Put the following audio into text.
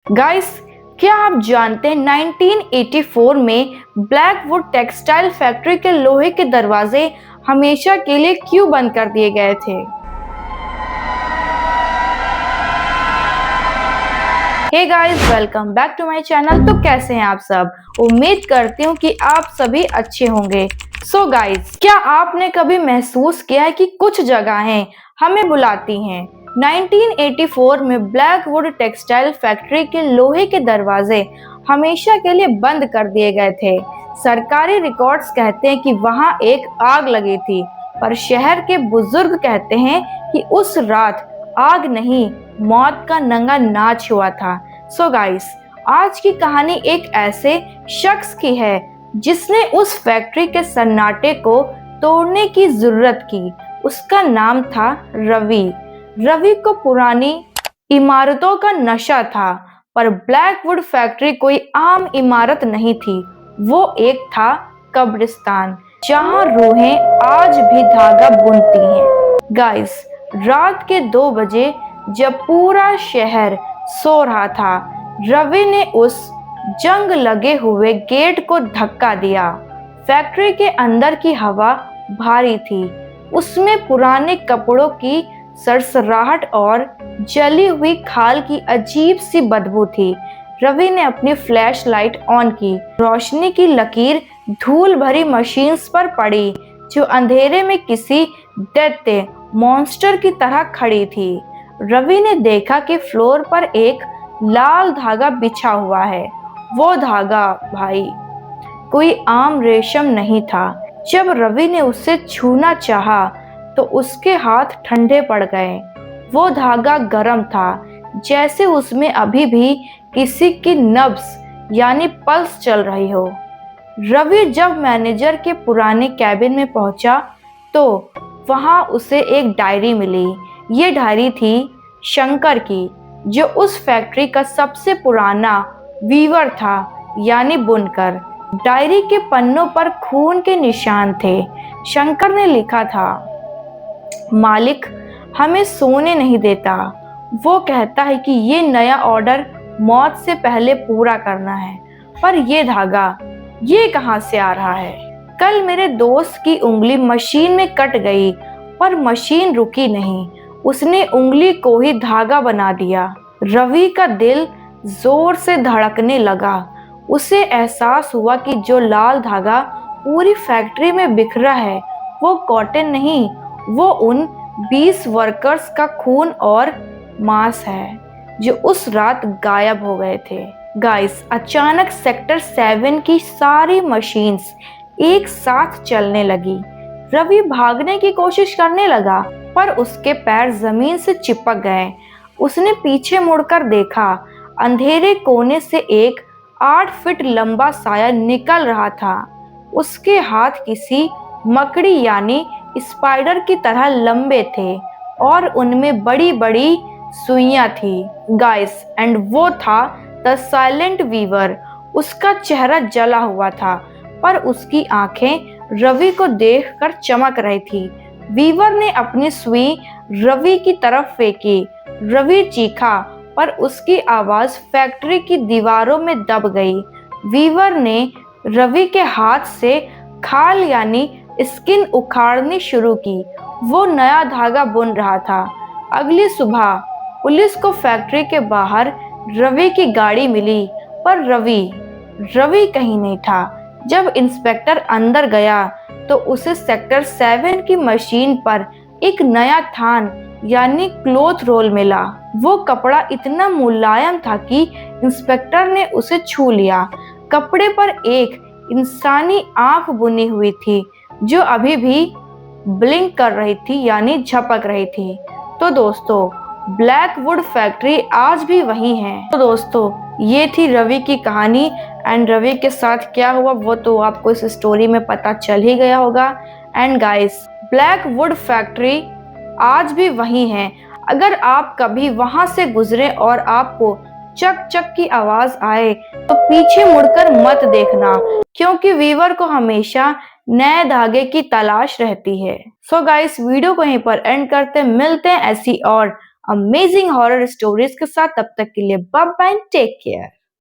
Guys, क्या आप जानते हैं 1984 में ब्लैकवुड टेक्सटाइल फैक्ट्री के लोहे के दरवाजे हमेशा के लिए क्यों बंद कर दिए गए थे? Hey guys, welcome back to my channel. तो कैसे हैं आप सब? उम्मीद करती हूँ कि आप सभी अच्छे होंगे। सो गाइस, क्या आपने कभी महसूस किया है कि कुछ जगहें हमें बुलाती हैं? 1984 में ब्लैकवुड टेक्सटाइल फैक्ट्री के लोहे के दरवाजे हमेशा के लिए बंद कर दिए गए थे। सरकारी रिकॉर्ड्स कहते हैं कि वहां एक आग लगी थी, पर शहर के बुजुर्ग कहते हैं कि उस रात आग नहीं, मौत का नंगा नाच हुआ था। सो गाइस, आज की कहानी एक ऐसे शख्स की है जिसने उस फैक्ट्री के सन्नाटे को तोड़ने की जरूरत की। उसका नाम था रवि। रवि को पुरानी इमारतों का नशा था, पर ब्लैकवुड फैक्ट्री कोई आम इमारत नहीं थी। वो एक था कब्रिस्तान, जहां रूहें आज भी धागा बुनती हैं। गाइस, रात के 2 बजे जब पूरा शहर सो रहा था, रवि ने उस जंग लगे हुए गेट को धक्का दिया। फैक्ट्री के अंदर की हवा भारी थी, उसमें पुराने कपड़ों की सरसराहट और जली हुई खाल की अजीब सी बदबू थी। रवि ने अपनी फ्लैश लाइट ऑन की। रोशनी की लकीर धूल भरी मशीन्स पर पड़ी, जो अंधेरे में किसी दैत्य मॉन्स्टर की तरह खड़ी थी। रवि ने देखा कि फ्लोर पर एक लाल धागा बिछा हुआ है। वो धागा भाई कोई आम रेशम नहीं था। जब रवि ने उसे छूना चाहा तो उसके हाथ ठंडे पड़ गए। वो धागा गर्म था, जैसे उसमें अभी भी किसी की नब्ज यानी पल्स चल रही हो। रवि जब मैनेजर के पुराने कैबिन में पहुंचा तो वहां उसे एक डायरी मिली। ये डायरी थी शंकर की, जो उस फैक्ट्री का सबसे पुराना वीवर था, यानी बुनकर। डायरी के पन्नों पर खून के निशान थे। शंकर ने लिखा था, मालिक हमें सोने नहीं देता। वो कहता है कि ये नया ऑर्डर मौत से पहले पूरा करना है। पर ये धागा, ये कहाँ से आ रहा है? कल मेरे दोस्त की उंगली मशीन में कट गई, पर मशीन रुकी नहीं। उसने उंगली को ही धागा बना दिया। रवि का दिल जोर से धड़कने लगा। उसे एहसास हुआ कि जो लाल धागा पूरी फैक्ट्री में बिखरा है, वो कॉटन नहीं, वो उन 20 वर्कर्स का खून और मांस है, जो उस रात गायब हो गए थे। गाइस, अचानक सेक्टर 7 की सारी मशीन्स एक साथ चलने लगी। रवि भागने की कोशिश करने लगा, पर उसके पैर जमीन से चिपक गए। उसने पीछे मुड़कर देखा। अंधेरे कोने से एक 8 फीट लंबा साया निकल रहा था। उसके हाथ किसी मकड़ी यानी स्पाइडर की तरह लंबे थे और उनमें बड़ी बड़ी सुइयां थी। गाइस, एंड वो था द साइलेंट वीवर। उसका चेहरा जला हुआ था, पर उसकी आंखें रवि को देखकर चमक रही थी। वीवर ने अपनी सुई रवि की तरफ फेंकी। रवि चीखा, पर उसकी आवाज फैक्ट्री की दीवारों में दब गई। वीवर ने रवि के हाथ से खाल यानी स्किन उखाड़नी शुरू की। वो नया धागा बुन रहा था। अगली सुबह पुलिस को फैक्ट्री के बाहर रवि की गाड़ी मिली, पर रवि कहीं नहीं था। जब इंस्पेक्टर अंदर गया तो उसे सेक्टर 7 की मशीन पर एक नया थान यानी क्लोथ रोल मिला। वो कपड़ा इतना मुलायम था कि इंस्पेक्टर ने उसे छू लिया। कपड़े पर एक इंसानी आंख बुनी हुई थी, जो अभी भी ब्लिंक कर रही थी यानी झपक रही थी। तो दोस्तों, ब्लैकवुड फैक्ट्री आज भी वही है। तो दोस्तों, ये थी रवि की कहानी। एंड रवि के साथ क्या हुआ वो तो आपको इस स्टोरी में पता चल ही गया होगा। एंड गाइस, ब्लैकवुड फैक्ट्री आज भी वही है। अगर आप कभी वहां से गुजरे और आपको चक चक की आवाज आए तो पीछे मुड़कर मत देखना, क्योंकि वीवर को हमेशा नए धागे की तलाश रहती है। सो गाइस, वीडियो को यहीं पर एंड करते, मिलते हैं ऐसी और अमेजिंग हॉरर स्टोरीज के साथ। तब तक के लिए बाय बाय, टेक केयर।